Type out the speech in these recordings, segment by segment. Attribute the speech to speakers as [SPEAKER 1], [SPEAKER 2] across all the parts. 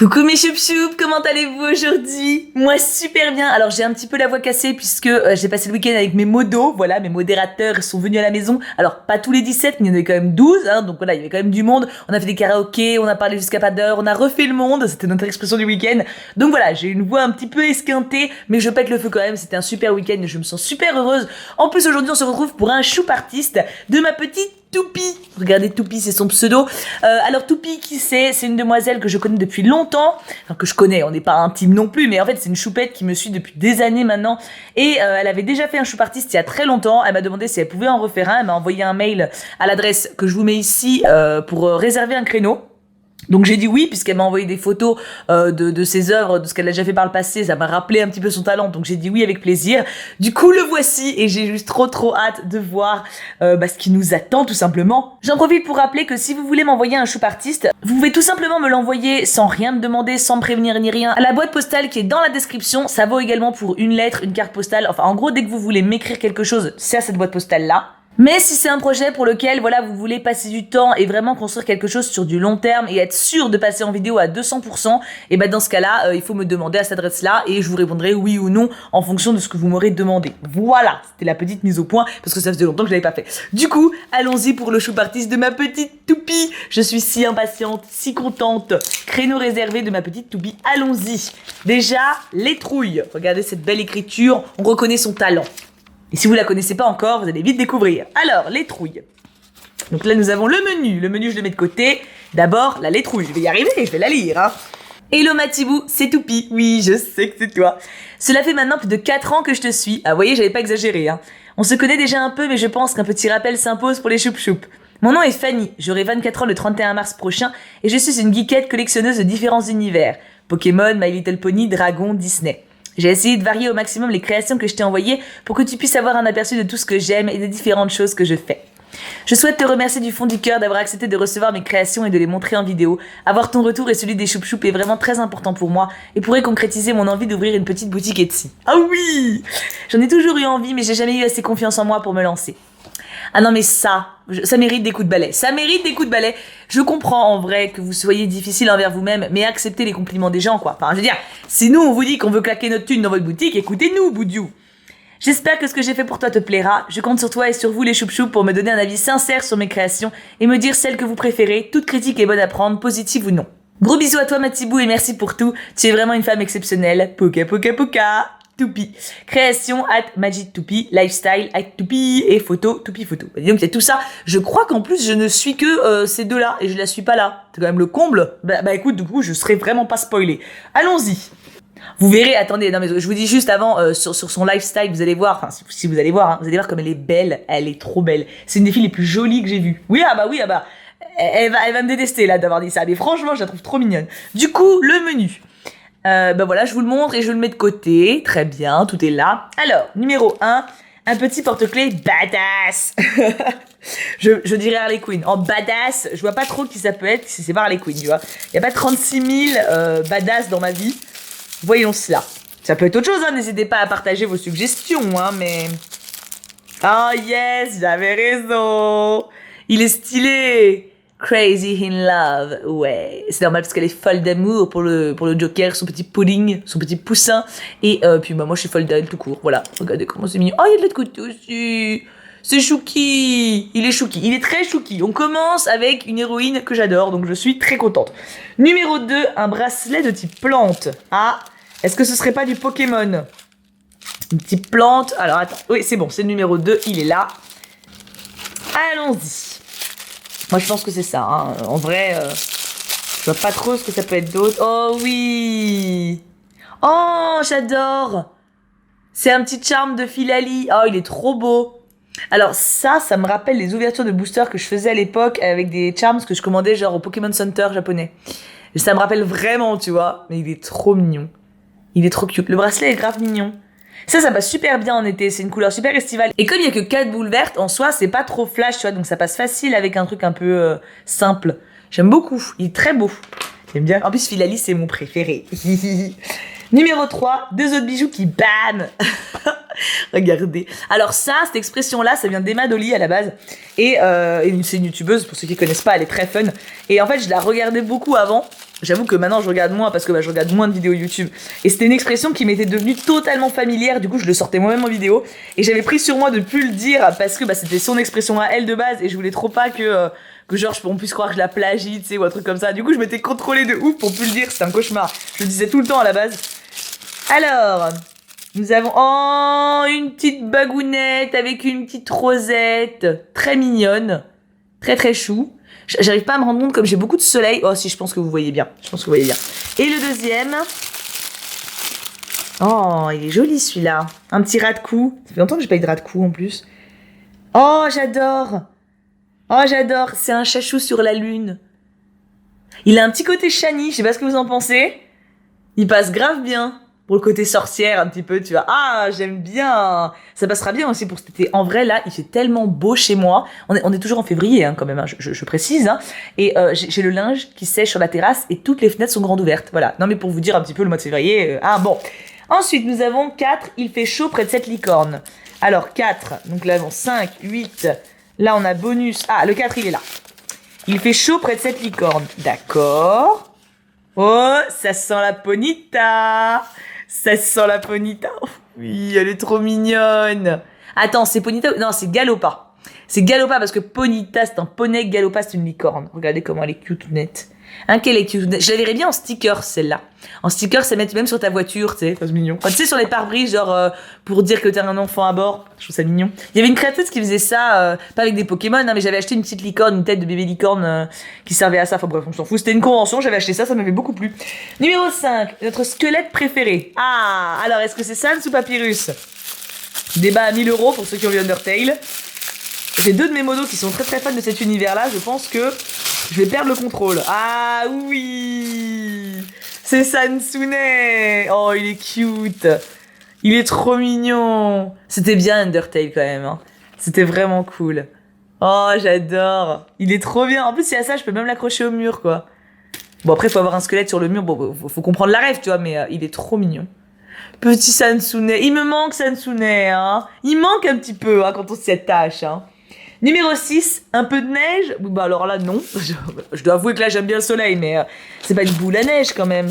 [SPEAKER 1] Coucou mes choup-choup, comment allez-vous aujourd'hui? Moi super bien. Alors j'ai un petit peu la voix cassée puisque j'ai passé le week-end avec mes modos, voilà, mes modérateurs sont venus à la maison. Alors pas tous les 17, mais il y en avait quand même 12, hein, donc voilà, il y avait quand même du monde. On a fait des karaokés, on a parlé jusqu'à pas d'heure, on a refait le monde, c'était notre expression du week-end. Donc voilà, j'ai une voix un petit peu esquintée, mais je pète le feu quand même, c'était un super week-end et je me sens super heureuse. En plus aujourd'hui on se retrouve pour un choup artiste de ma petite Toupie. Regardez, Toupie, c'est son pseudo. Alors Toupie, qui c'est une demoiselle que je connais depuis longtemps. Enfin, que je connais, on n'est pas intime non plus, mais en fait, c'est une choupette qui me suit depuis des années maintenant. Et elle avait déjà fait un choup artiste il y a très longtemps. Elle m'a demandé si elle pouvait en refaire un. Elle m'a envoyé un mail à l'adresse que je vous mets ici pour réserver un créneau. Donc j'ai dit oui, puisqu'elle m'a envoyé des photos de ses œuvres, de ce qu'elle a déjà fait par le passé, ça m'a rappelé un petit peu son talent, donc j'ai dit oui avec plaisir. Du coup le voici et j'ai juste trop hâte de voir ce qui nous attend tout simplement. J'en profite pour rappeler que si vous voulez m'envoyer un choup artiste, vous pouvez tout simplement me l'envoyer sans rien me demander, sans me prévenir ni rien, à la boîte postale qui est dans la description. Ça vaut également pour une lettre, une carte postale, enfin en gros dès que vous voulez m'écrire quelque chose, c'est à cette boîte postale là. Mais si c'est un projet pour lequel voilà vous voulez passer du temps et vraiment construire quelque chose sur du long terme et être sûr de passer en vidéo à 200%, et ben dans ce cas-là, il faut me demander à cette adresse-là et je vous répondrai oui ou non en fonction de ce que vous m'aurez demandé. Voilà, c'était la petite mise au point parce que ça faisait longtemps que je l'avais pas fait. Du coup, allons-y pour le choup artiste de ma petite Toupie. Je suis si impatiente, si contente. Créneau réservé de ma petite Toupie. Allons-y. Déjà, les trouilles. Regardez cette belle écriture, on reconnaît son talent. Et si vous la connaissez pas encore, vous allez vite découvrir. Alors, les trouilles. Donc là, nous avons le menu. Le menu, je le mets de côté. D'abord, la letrouille. Je vais y arriver, je vais la lire. Hein. Hello Matibou, c'est Toupie. Oui, je sais que c'est toi. Cela fait maintenant plus de 4 ans que je te suis. Ah, vous voyez, j'avais pas exagéré. Hein. On se connaît déjà un peu, mais je pense qu'un petit rappel s'impose pour les choup-choup. Mon nom est Fanny. J'aurai 24 ans le 31 mars prochain et je suis une geekette collectionneuse de différents univers. Pokémon, My Little Pony, Dragon, Disney. J'ai essayé de varier au maximum les créations que je t'ai envoyées pour que tu puisses avoir un aperçu de tout ce que j'aime et des différentes choses que je fais. Je souhaite te remercier du fond du cœur d'avoir accepté de recevoir mes créations et de les montrer en vidéo. Avoir ton retour et celui des choup-choup est vraiment très important pour moi et pourrait concrétiser mon envie d'ouvrir une petite boutique Etsy. Ah oui! J'en ai toujours eu envie mais j'ai jamais eu assez confiance en moi pour me lancer. Ah non mais ça mérite des coups de balai. Ça mérite des coups de balai. Je comprends en vrai que vous soyez difficile envers vous-même, mais acceptez les compliments des gens quoi. Enfin je veux dire, si nous on vous dit qu'on veut claquer notre thune dans votre boutique, écoutez-nous, Boudiou. J'espère que ce que j'ai fait pour toi te plaira. Je compte sur toi et sur vous les choup-choup pour me donner un avis sincère sur mes créations et me dire celle que vous préférez. Toute critique est bonne à prendre, positive ou non. Gros bisous à toi Matibou et merci pour tout. Tu es vraiment une femme exceptionnelle. Poka poka poka. Toupie. Création @magictoupie, lifestyle @toupie et photo Toupie photo. Et donc il y a tout ça. Je crois qu'en plus je ne suis que ces deux-là et je la suis pas là. C'est quand même le comble. Bah écoute, du coup je serai vraiment pas spoilé. Allons-y. Vous verrez, attendez, non mais je vous dis juste avant sur son lifestyle, vous allez voir, enfin si vous allez voir, hein, vous allez voir comme elle est belle, elle est trop belle. C'est une des filles les plus jolies que j'ai vues. Oui ah bah. Elle va me détester là d'avoir dit ça, mais franchement je la trouve trop mignonne. Du coup le menu. Voilà, je vous le montre et je le mets de côté. Très bien, tout est là. Alors, numéro 1, un petit porte-clés badass. je dirais Harley Quinn. En badass, je vois pas trop qui ça peut être si c'est pas Harley Quinn, tu vois. Il y a pas 36 000 badass dans ma vie. Voyons cela. Ça peut être autre chose, hein. N'hésitez pas à partager vos suggestions, hein, mais... Oh yes, j'avais raison. Il est stylé. Crazy in love, ouais. C'est normal parce qu'elle est folle d'amour pour le Joker, son petit pudding, son petit poussin. Et puis moi je suis folle d'elle tout court, voilà. Regardez comment c'est mignon. Oh, il y a de l'autre côté aussi. C'est chouki. Il est chouki, il est très chouki. On commence avec une héroïne que j'adore, donc je suis très contente. Numéro 2, un bracelet de type plante. Ah, est-ce que ce serait pas du Pokémon? Une petite plante. Alors attends, oui c'est bon, c'est le numéro 2, il est là. Allons-y. Moi, je pense que c'est ça. Hein. En vrai, je vois pas trop ce que ça peut être d'autre. Oh oui! Oh, j'adore! C'est un petit charme de Filali. Oh, il est trop beau. Alors ça me rappelle les ouvertures de boosters que je faisais à l'époque avec des charms que je commandais genre au Pokémon Center japonais. Et ça me rappelle vraiment, tu vois. Mais il est trop mignon. Il est trop cute. Le bracelet est grave mignon. Ça passe super bien en été, c'est une couleur super estivale. Et comme il y a que 4 boules vertes, en soi, c'est pas trop flash, tu vois, donc ça passe facile avec un truc un peu simple. J'aime beaucoup, il est très beau. J'aime bien. En plus, Filali, c'est mon préféré. Numéro 3, 2 autres bijoux qui bam. Regardez. Alors ça, cette expression-là, ça vient d'Emma Dolly à la base. Et c'est une youtubeuse, pour ceux qui connaissent pas, elle est très fun. Et en fait, je la regardais beaucoup avant. J'avoue que maintenant je regarde moins parce que je regarde moins de vidéos YouTube. Et c'était une expression qui m'était devenue totalement familière. Du coup, je le sortais moi-même en vidéo. Et j'avais pris sur moi de plus le dire parce que c'était son expression à elle de base. Et je voulais trop pas que genre on puisse croire que je la plagie, tu sais, ou un truc comme ça. Du coup, je m'étais contrôlée de ouf pour plus le dire. C'était un cauchemar. Je le disais tout le temps à la base. Alors, nous avons une petite bagounette avec une petite rosette. Très mignonne. Très très chou. J'arrive pas à me rendre compte comme j'ai beaucoup de soleil. Oh si, je pense que vous voyez bien. Je pense que vous voyez bien. Et le deuxième. Oh, il est joli celui-là. Un petit rat de cou. Ça fait longtemps que j'ai pas eu de rat de cou en plus. Oh, j'adore. Oh, j'adore. C'est un chachou sur la lune. Il a un petit côté shiny. Je sais pas ce que vous en pensez. Il passe grave bien. Pour le côté sorcière, un petit peu, tu vois. Ah, j'aime bien. Ça passera bien aussi pour cet été. En vrai, là, il fait tellement beau chez moi. On est toujours en février, hein, quand même, hein, je précise. Hein. Et j'ai le linge qui sèche sur la terrasse et toutes les fenêtres sont grandes ouvertes. Voilà. Non, mais pour vous dire un petit peu le mois de février. Bon. Ensuite, nous avons 4. Il fait chaud près de cette licorne. Alors, 4. Donc là, 5, 8. Là, on a bonus. Ah, le 4, il est là. Il fait chaud près de cette licorne. D'accord. Oh, ça sent la ponita. Ça sent la ponita. Oh, oui, elle est trop mignonne. Attends, c'est ponita? Non, c'est galopa. C'est galopa parce que ponita, c'est un poney. Galopa, c'est une licorne. Regardez comment elle est cute nette. Quelle est cute nette. Je la verrais bien en sticker, celle-là. En sticker, ça met même sur ta voiture, tu sais. C'est mignon. Enfin, tu sais, sur les pare-brises, genre, pour dire que t'as un enfant à bord. Je trouve ça mignon. Il y avait une créatrice qui faisait ça, pas avec des Pokémon, hein, mais j'avais acheté une petite licorne, une tête de bébé licorne qui servait à ça. Enfin bref, on s'en fout. C'était une convention, j'avais acheté ça, ça m'avait beaucoup plu. Numéro 5, notre squelette préféré. Ah, alors est-ce que c'est Sans ou Papyrus? Débat à 1000 € pour ceux qui ont vu Undertale. J'ai 2 de mes modos qui sont très très fans de cet univers-là. Je pense que je vais perdre le contrôle. Ah oui, c'est Sansune. Oh, il est cute. Il est trop mignon. C'était bien Undertale quand même. Hein. C'était vraiment cool. Oh, j'adore. Il est trop bien. En plus, si à ça, je peux même l'accrocher au mur, quoi. Bon, après, faut avoir un squelette sur le mur. Bon, faut comprendre la rêve, tu vois, mais il est trop mignon. Petit Sansune. Il me manque Sansune, hein. Il manque un petit peu, hein, quand on s'y attache, hein. Numéro 6, un peu de neige. Bah alors là, non. Je dois avouer que là, j'aime bien le soleil, mais c'est pas une boule à neige quand même.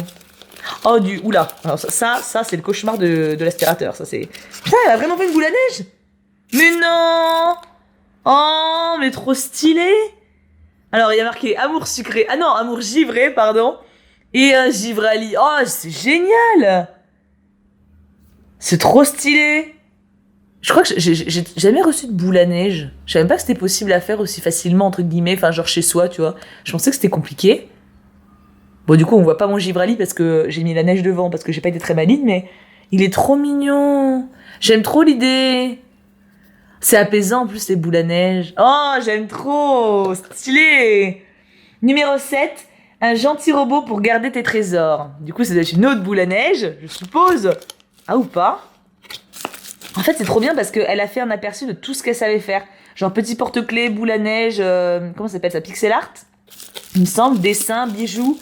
[SPEAKER 1] Oh, oula. Alors ça c'est le cauchemar de l'aspirateur. Ça, c'est... Putain, elle a vraiment fait une boule à neige? Mais non. Oh, mais trop stylé. Alors, il y a marqué amour sucré. Ah non, amour givré, pardon. Et un givrali. Oh, c'est génial. C'est trop stylé. Je crois que j'ai jamais reçu de boule à neige. Je savais même pas que c'était possible à faire aussi facilement, entre guillemets, enfin genre chez soi, tu vois. Je pensais que c'était compliqué. Bon, du coup, on voit pas mon givrali parce que j'ai mis la neige devant, parce que j'ai pas été très maligne, mais il est trop mignon. J'aime trop l'idée. C'est apaisant en plus les boules à neige. Oh, j'aime trop. Stylé. Numéro 7, un gentil robot pour garder tes trésors. Du coup, ça doit être une autre boule à neige, je suppose. Ah, ou pas? En fait, c'est trop bien parce qu'elle a fait un aperçu de tout ce qu'elle savait faire. Genre petit porte-clés, boule à neige, comment ça s'appelle ça? Pixel art, il me semble, dessin, bijoux.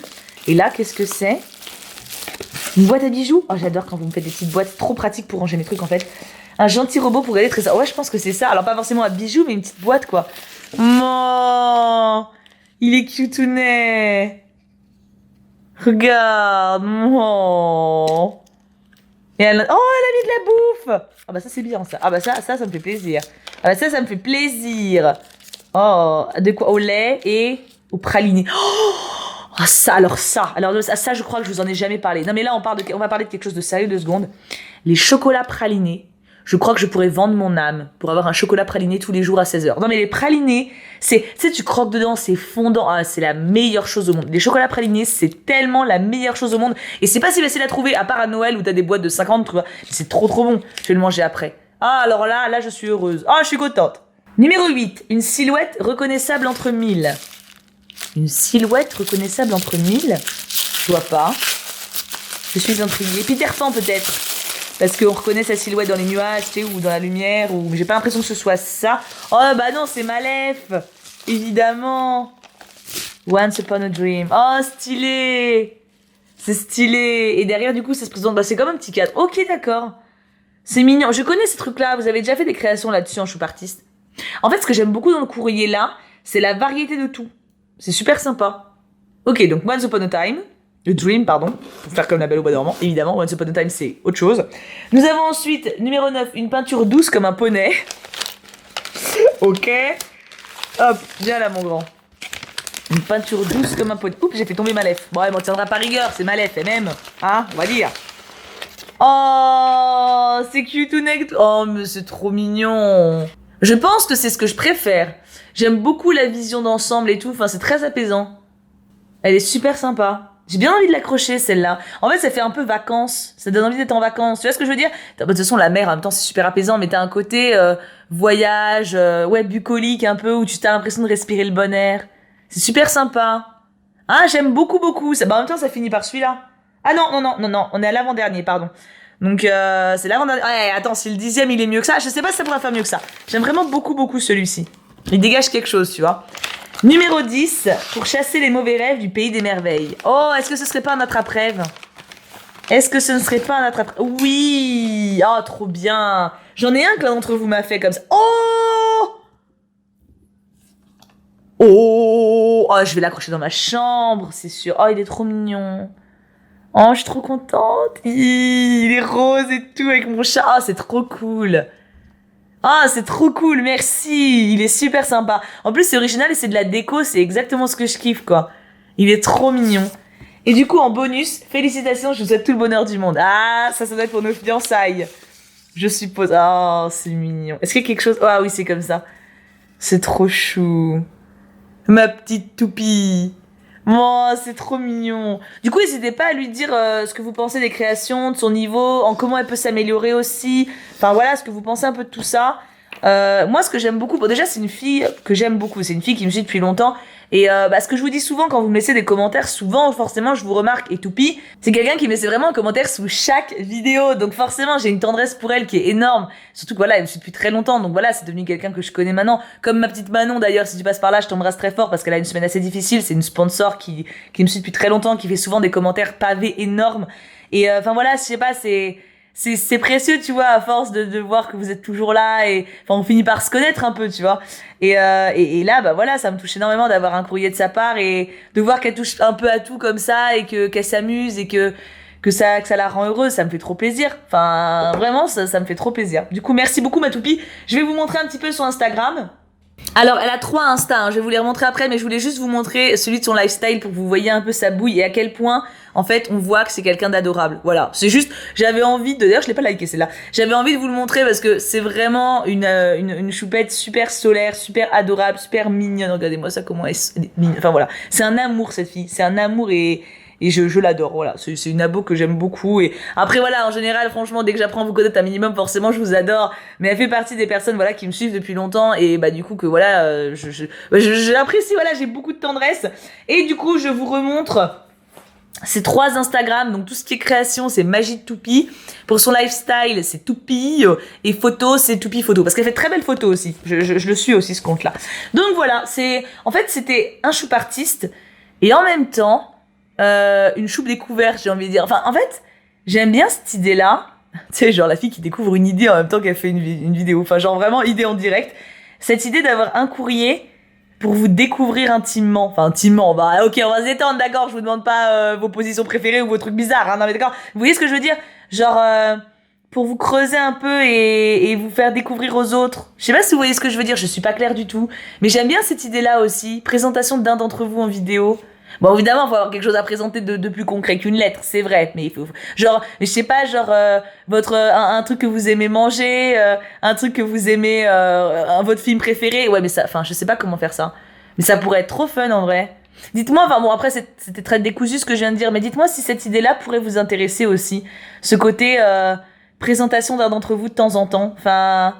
[SPEAKER 1] Et là, qu'est-ce que c'est? Une boîte à bijoux? Oh, j'adore quand vous me faites des petites boîtes, trop pratiques pour ranger mes trucs en fait. Un gentil robot pour garder les trésors. Ouais, je pense que c'est ça. Alors, pas forcément un bijou, mais une petite boîte quoi. Oh, il est cutounet. Regarde. Oh. Et elle a mis de la bouffe. Ah bah ça c'est bien ça. Ah bah ça me fait plaisir. Ah bah ça me fait plaisir. Oh, de quoi? Au lait et au praliné. Oh, ça, alors ça je crois que je vous en ai jamais parlé. Non mais là on va parler de quelque chose de sérieux 2 secondes. Les chocolats pralinés. Je crois que je pourrais vendre mon âme pour avoir un chocolat praliné tous les jours à 16h. Non mais les pralinés, tu sais, tu croques dedans, c'est fondant. Ah, c'est la meilleure chose au monde. Les chocolats pralinés, c'est tellement la meilleure chose au monde. Et c'est pas si facile à trouver, à part à Noël où t'as des boîtes de 50, tu vois. C'est trop bon. Je vais le manger après. Ah, alors là, je suis heureuse. Ah, je suis contente. Numéro 8, une silhouette reconnaissable entre 1000. Une silhouette reconnaissable entre 1000? Je vois pas. Je suis intriguée. Peter Pan peut-être. Parce qu'on reconnaît sa silhouette dans les nuages, tu sais, ou dans la lumière, ou... J'ai pas l'impression que ce soit ça. Oh, bah non, c'est Malef. Évidemment. Once Upon a Dream. Oh, stylé. C'est stylé. Et derrière, du coup, ça se présente... Bah, c'est comme un petit cadre. Ok, d'accord. C'est mignon. Je connais ces trucs-là. Vous avez déjà fait des créations là-dessus en Choup Artiste. En fait, ce que j'aime beaucoup dans le courrier, là, c'est la variété de tout. C'est super sympa. Ok, donc Once Upon a Time. A Dream, pardon, pour faire comme La Belle au Bois dormant, évidemment, Once Upon a Time c'est autre chose. Nous avons ensuite, numéro 9, une peinture douce comme un poney. Ok. Hop, viens là mon grand. Une peinture douce comme un poney. Oups, j'ai fait tomber ma lèvre. Bon, elle m'en tiendra pas rigueur, c'est ma lèvre, elle même. Hein, on va dire. Oh, c'est cute ou nec. Oh, mais c'est trop mignon. Je pense que c'est ce que je préfère. J'aime beaucoup la vision d'ensemble et tout, enfin c'est très apaisant. Elle est super sympa. J'ai bien envie de l'accrocher, celle-là. En fait, ça fait un peu vacances. Ça donne envie d'être en vacances. Tu vois ce que je veux dire? De toute façon, la mer, en même temps, c'est super apaisant, mais t'as un côté voyage, ouais, bucolique un peu, où tu t'as l'impression de respirer le bon air. C'est super sympa. Ah, j'aime beaucoup, beaucoup. Ça, bah, en même temps, ça finit par celui-là. Ah non, on est à l'avant-dernier, pardon. Donc, c'est l'avant-dernier. Ouais, attends, si le 10e, il est mieux que ça, je sais pas si ça pourrait faire mieux que ça. J'aime vraiment beaucoup, beaucoup celui-ci. Il dégage quelque chose, tu vois. Numéro 10, pour chasser les mauvais rêves du pays des merveilles. Oh, est-ce que ce serait pas un attrape-rêve? Est-ce que ce ne serait pas un attrape-rêve? Oui. Oh, trop bien. J'en ai un que l'un d'entre vous m'a fait comme ça. Oh, oh, je vais l'accrocher dans ma chambre, c'est sûr. Oh, il est trop mignon. Oh, je suis trop contente. Il est rose et tout avec mon chat. Oh, c'est trop cool. Ah, c'est trop cool, merci. Il est super sympa. En plus, c'est original et c'est de la déco, c'est exactement ce que je kiffe, quoi. Il est trop mignon. Et du coup, en bonus, félicitations, je vous souhaite tout le bonheur du monde. Ah, ça doit être pour nos fiançailles. Je suppose. Oh, c'est mignon. Est-ce qu'il y a quelque chose? Ah oui, c'est comme ça. C'est trop chou. Ma petite toupie. Oh, c'est trop mignon. Du coup, n'hésitez pas à lui dire ce que vous pensez des créations, de son niveau, en comment elle peut s'améliorer aussi. Enfin voilà, ce que vous pensez un peu de tout ça. Moi, ce que j'aime beaucoup, bon, déjà, c'est une fille que j'aime beaucoup. C'est une fille qui me suit depuis longtemps. Et ce que je vous dis souvent quand vous me laissez des commentaires, souvent, forcément, je vous remarque. Et Toupie, c'est quelqu'un qui me laisse vraiment un commentaire sous chaque vidéo. Donc forcément, j'ai une tendresse pour elle qui est énorme. Surtout que voilà, elle me suit depuis très longtemps. Donc voilà, c'est devenu quelqu'un que je connais maintenant. Comme ma petite Manon d'ailleurs, si tu passes par là, je t'embrasse très fort parce qu'elle a une semaine assez difficile. C'est une sponsor qui me suit depuis très longtemps, qui fait souvent des commentaires pavés énormes. Et enfin voilà, je sais pas, c'est précieux, tu vois, à force de voir que vous êtes toujours là et enfin on finit par se connaître un peu, tu vois. Et là bah voilà, ça me touche énormément d'avoir un courrier de sa part et de voir qu'elle touche un peu à tout comme ça et qu'elle s'amuse et que ça la rend heureuse, ça me fait trop plaisir. Enfin vraiment ça me fait trop plaisir. Du coup, merci beaucoup ma toupie. Je vais vous montrer un petit peu son Instagram. Alors, elle a 3 Insta, hein. Je vais vous les remontrer après, mais je voulais juste vous montrer celui de son lifestyle pour que vous voyez un peu sa bouille et à quel point, en fait, on voit que c'est quelqu'un d'adorable. Voilà, c'est juste, j'avais envie de... D'ailleurs, je l'ai pas liké, celle-là. J'avais envie de vous le montrer parce que c'est vraiment une choupette super solaire, super adorable, super mignonne. Regardez-moi ça, comment elle est mignonne. Enfin, voilà. C'est un amour, cette fille. C'est un amour et je l'adore, voilà. C'est une abo que j'aime beaucoup. Et après, voilà, en général, franchement, dès que j'apprends à vous connaître un minimum, forcément, je vous adore. Mais elle fait partie des personnes, voilà, qui me suivent depuis longtemps. Et bah, du coup, que voilà, je l'apprécie, voilà, j'ai beaucoup de tendresse. Et du coup, je vous remontre ces 3 Instagram. Donc, tout ce qui est création, c'est Magie de Toupie. Pour son lifestyle, c'est Toupie. Et photo, c'est Toupie Photo. Parce qu'elle fait très belles photos aussi. Je le suis aussi, ce compte-là. Donc, voilà, en fait, c'était un choupe artiste. Et en même temps, une choupe découverte, j'ai envie de dire. Enfin, en fait, j'aime bien cette idée-là. Tu sais, genre la fille qui découvre une idée en même temps qu'elle fait une vidéo. Enfin, genre vraiment idée en direct. Cette idée d'avoir un courrier pour vous découvrir intimement. Enfin, intimement, bah ok, on va se détendre, d'accord. Je vous demande pas vos positions préférées ou vos trucs bizarres, hein, non mais d'accord. Vous voyez ce que je veux dire? Genre, pour vous creuser un peu et vous faire découvrir aux autres. Je sais pas si vous voyez ce que je veux dire, je suis pas claire du tout. Mais j'aime bien cette idée-là aussi. Présentation d'un d'entre vous en vidéo. Bon, évidemment, il faut avoir quelque chose à présenter de plus concret qu'une lettre, c'est vrai, mais il faut, genre, je sais pas, genre, un truc que vous aimez manger, un truc que vous aimez, votre film préféré, ouais, mais ça, enfin, je sais pas comment faire ça. Mais ça pourrait être trop fun, en vrai. Dites-moi, enfin bon, après, c'était très décousu ce que je viens de dire, mais dites-moi si cette idée-là pourrait vous intéresser aussi. Ce côté, présentation d'un d'entre vous de temps en temps, enfin...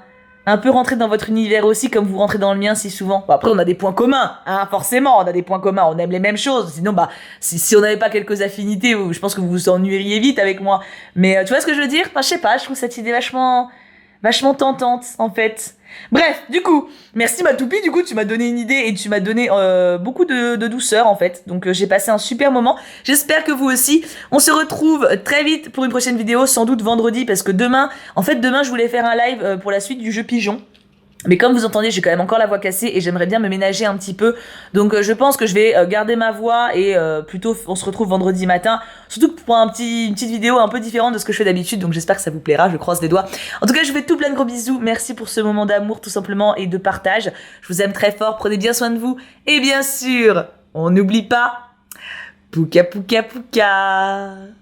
[SPEAKER 1] un peu rentrer dans votre univers aussi, comme vous rentrez dans le mien si souvent. Bon, après, on a des points communs, hein, forcément, on a des points communs, on aime les mêmes choses. Sinon, bah, si on n'avait pas quelques affinités, je pense que vous vous ennuieriez vite avec moi. Mais tu vois ce que je veux dire? Enfin, je sais pas, je trouve cette idée vachement tentante, en fait. Bref, du coup, merci ma toupie, du coup, tu m'as donné une idée et tu m'as donné beaucoup de douceur, en fait. Donc, j'ai passé un super moment. J'espère que vous aussi. On se retrouve très vite pour une prochaine vidéo, sans doute vendredi, parce que demain, je voulais faire un live pour la suite du jeu Pigeon. Mais comme vous entendez, j'ai quand même encore la voix cassée et j'aimerais bien me ménager un petit peu. Donc je pense que je vais garder ma voix et plutôt on se retrouve vendredi matin. Surtout pour une petite vidéo un peu différente de ce que je fais d'habitude. Donc j'espère que ça vous plaira, je croise les doigts. En tout cas, je vous fais tout plein de gros bisous. Merci pour ce moment d'amour tout simplement et de partage. Je vous aime très fort, prenez bien soin de vous. Et bien sûr, on n'oublie pas, pouka pouka pouka.